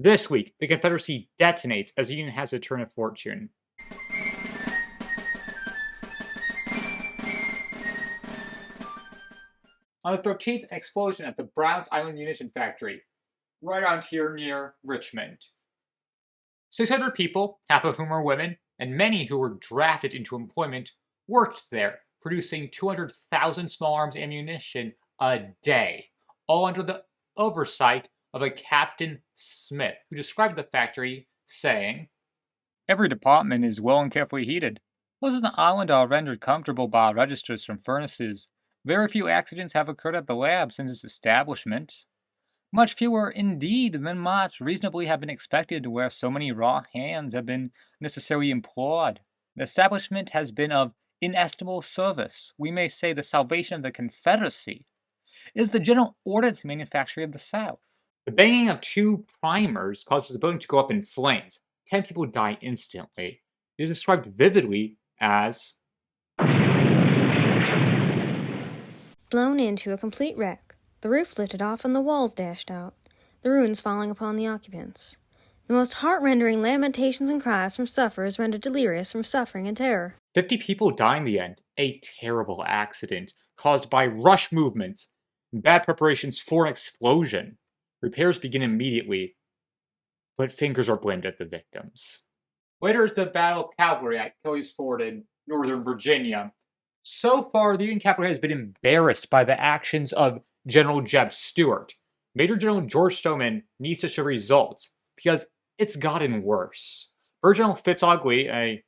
This week, the Confederacy detonates as the Union has a turn of fortune. On the 13th, an explosion at the Browns Island Munition Factory, right around here near Richmond. 600 people, half of whom are women, and many who were drafted into employment, worked there, producing 200,000 small arms ammunition a day, all under the oversight of a Captain Smith, who described the factory, saying, "Every department is well and carefully heated. Most of the island are rendered comfortable by registers from furnaces. Very few accidents have occurred at the lab since its establishment. Much fewer, indeed, than might reasonably have been expected where so many raw hands have been necessarily employed. The establishment has been of inestimable service. We may say the salvation of the Confederacy. It is the general ordnance manufactory of the South." The banging of two primers causes the building to go up in flames. 10 people die instantly. It is described vividly as blown into a complete wreck, the roof lifted off and the walls dashed out, the ruins falling upon the occupants. The most heart-rendering lamentations and cries from sufferers rendered delirious from suffering and terror. 50 people die in the end. A terrible accident caused by rush movements and bad preparations for an explosion. Repairs begin immediately, but fingers are blamed at the victims. Later is the Battle of Cavalry at Kelly's Ford in northern Virginia. So far, the Union cavalry has been embarrassed by the actions of General Jeb Stuart. Major General George Stoneman needs to show results, because it's gotten worse. Brigadier General Fitz-Lee, a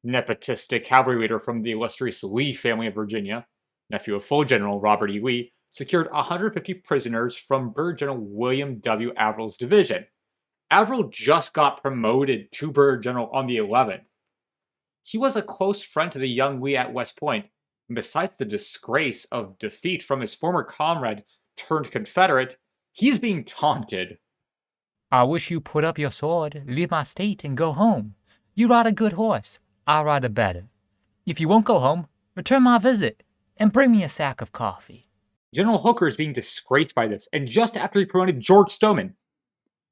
nepotistic cavalry leader from the illustrious Lee family of Virginia, nephew of full General Robert.E.Lee, secured 150 prisoners from Brigadier General William W. Averill's division. Averill just got promoted to Brigadier General on the 11th. He was a close friend to the young Lee at West Point, and besides the disgrace of defeat from his former comrade turned Confederate, he's being taunted. "I wish you put up your sword, leave my state, and go home. You ride a good horse, I ride a better. If you won't go home, return my visit, and bring me a sack of coffee." General Hooker is being disgraced by this, and just after he promoted George Stoneman.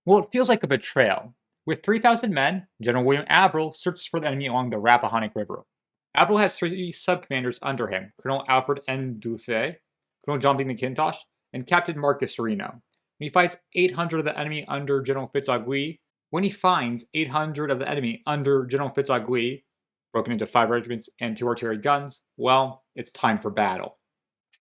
Well, it feels like a betrayal. With 3,000 men, General William Averill searches for the enemy along the Rappahannock River. Averill has 3 sub-commanders under him, Colonel Alfred N. Dufay, Colonel John B. McIntosh, and Captain Marcus Sereno. When he fights 800 of the enemy under General Fitz-Lee, broken into 5 regiments and 2 artillery guns, well, it's time for battle.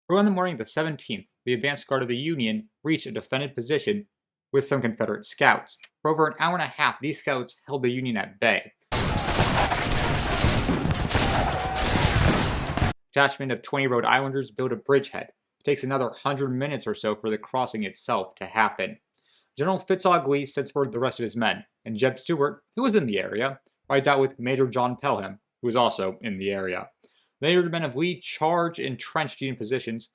Early in the morning of the 17th, the advance guard of the Union reached a defended position with some Confederate scouts. For over an hour and a half, these scouts held the Union at bay. A detachment of 20 Rhode Islanders built a bridgehead. It takes another 100 minutes or so for the crossing itself to happen. General Fitz-Lee sends forward the rest of his men, and Jeb Stuart, who was in the area, rides out with Major John Pelham, who was also in the area. Later, the men of Lee charge entrenched Union positions.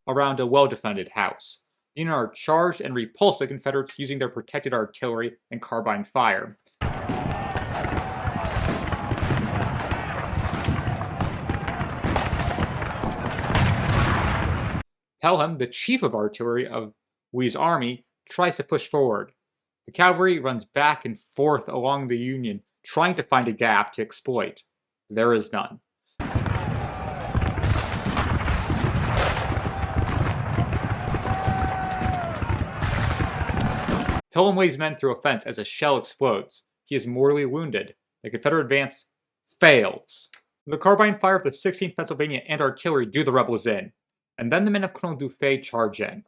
Around a well-defended house. The Union are charged and repulsed the Confederates using their protected artillery and carbine fire. Pelham, the chief of artillery of Lee's army, tries to push forward. The cavalry runs back and forth along the Union, trying to find a gap to exploit. There is none. Pelham leads men through a fence as a shell explodes. He is mortally wounded. The Confederate advance fails. The carbine fire of the 16th Pennsylvania and artillery do the rebels in, and then the men of Colonel Dufay charge in.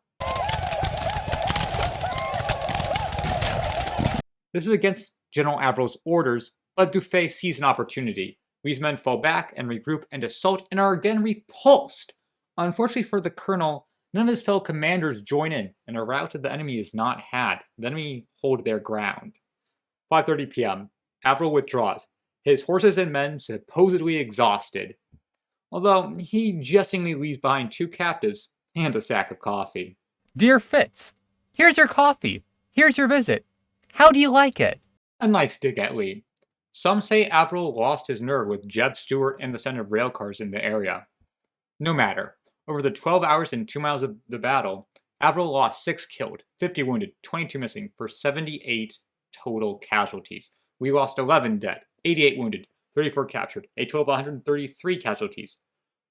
This is against General Averill's orders, but Dufay sees an opportunity. Lee's men fall back and regroup and assault and are again repulsed. Unfortunately for the colonel, none of his fellow commanders join in, and a rout of the enemy is not had. The enemy hold their ground. 5:30 p.m. Averill withdraws, his horses and men supposedly exhausted, although he jestingly leaves behind 2 captives and a sack of coffee. "Dear Fitz, here's your coffee. Here's your visit. How do you like it?" A nice dig at Lee. Some say Avril lost his nerve with Jeb Stuart and the sound of railcars in the area. No matter. Over the 12 hours and 2 miles of the battle, Avril lost 6 killed, 50 wounded, 22 missing, for 78 total casualties. We lost 11 dead, 88 wounded, 34 captured, a total of 133 casualties.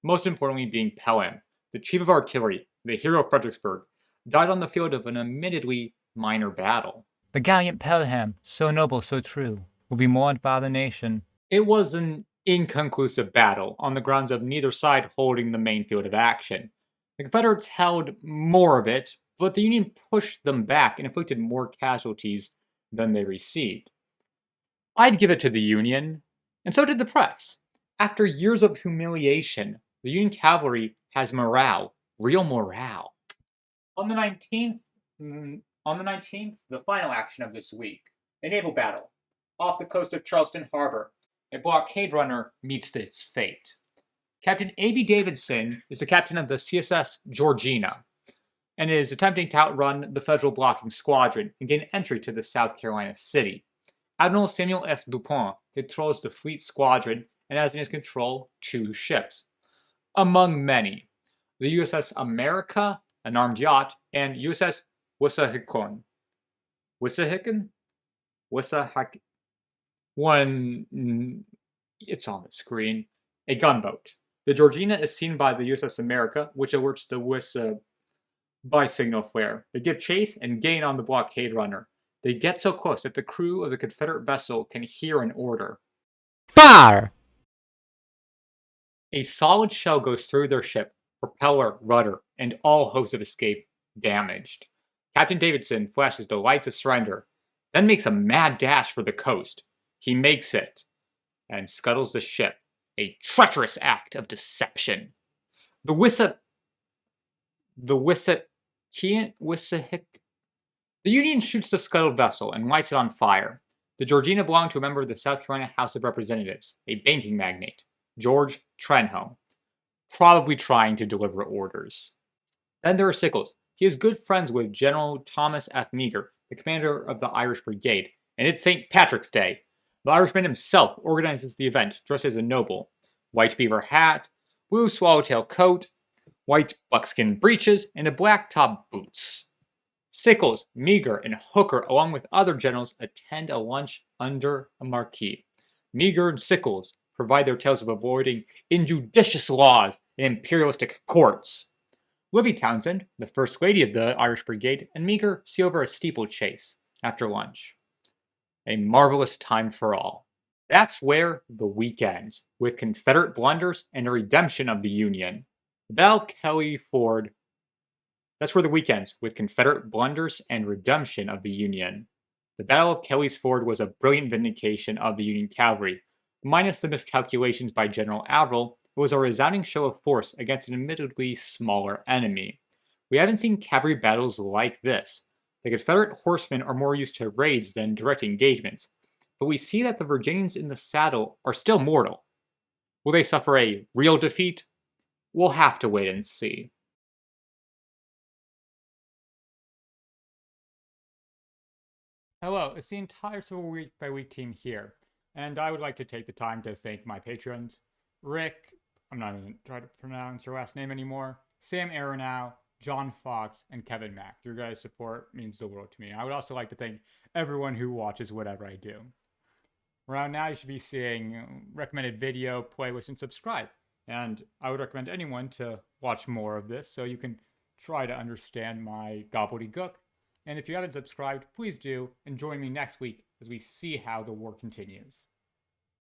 Most importantly being Pelham, the chief of artillery, the hero of Fredericksburg, died on the field of an admittedly minor battle. The gallant Pelham, so noble, so true, will be mourned by the nation. It was an inconclusive battle on the grounds of neither side holding the main field of action. The Confederates held more of it, but the Union pushed them back and inflicted more casualties than they received. I'd give it to the Union, and so did the press. After years of humiliation, the Union cavalry has morale, real morale. On the 19th, the final action of this week, a naval battle. Off the coast of Charleston Harbor, a blockade runner meets its fate. Captain A.B. Davidson is the captain of the CSS Georgina and is attempting to outrun the Federal blocking squadron and gain entry to the South Carolina city. Admiral Samuel F. Dupont controls the fleet squadron and has in his control 2 ships, among many: the USS America, an armed yacht, and USS Wissahickon. It's on the screen. A gunboat. The Georgina is seen by the USS America, which alerts the Wissa by signal flare. They give chase and gain on the blockade runner. They get so close that the crew of the Confederate vessel can hear an order. Fire! A solid shell goes through their ship, propeller, rudder, and all hopes of escape damaged. Captain Davidson flashes the lights of surrender, then makes a mad dash for the coast. He makes it, and scuttles the ship, a treacherous act of deception. The Union shoots the scuttled vessel and lights it on fire. The Georgina belonged to a member of the South Carolina House of Representatives, a banking magnate, George Trenholm, probably trying to deliver orders. Then there are Sickles. He is good friends with General Thomas F. Meagher, the commander of the Irish Brigade, and it's St. Patrick's Day. The Irishman himself organizes the event, dressed as a noble. White beaver hat, blue swallowtail coat, white buckskin breeches, and a black top boots. Sickles, Meagher, and Hooker, along with other generals, attend a lunch under a marquee. Meagher and Sickles provide their tales of avoiding injudicious laws and imperialistic courts. Libby Townsend, the First Lady of the Irish Brigade, and Meagher see over a steeplechase after lunch. A marvelous time for all. That's where the week ends, with Confederate blunders and a redemption of the Union. The Battle of Kelly Ford. That's where the week ends, with Confederate blunders and redemption of the Union. The Battle of Kelly's Ford was a brilliant vindication of the Union cavalry. Minus the miscalculations by General Avril, it was a resounding show of force against an admittedly smaller enemy. We haven't seen cavalry battles like this. The Confederate horsemen are more used to raids than direct engagements, but we see that the Virginians in the saddle are still mortal. Will they suffer a real defeat? We'll have to wait and see. Hello, it's the entire Civil Week by Week team here, and I would like to take the time to thank my patrons: Rick, I'm not even trying to pronounce your last name anymore, Sam Aronow, John Fox, and Kevin Mack. Your guys' support means the world to me. I would also like to thank everyone who watches whatever I do. Around now, you should be seeing recommended video, playlist, and subscribe. And I would recommend anyone to watch more of this so you can try to understand my gobbledygook. And if you haven't subscribed, please do, and join me next week as we see how the war continues.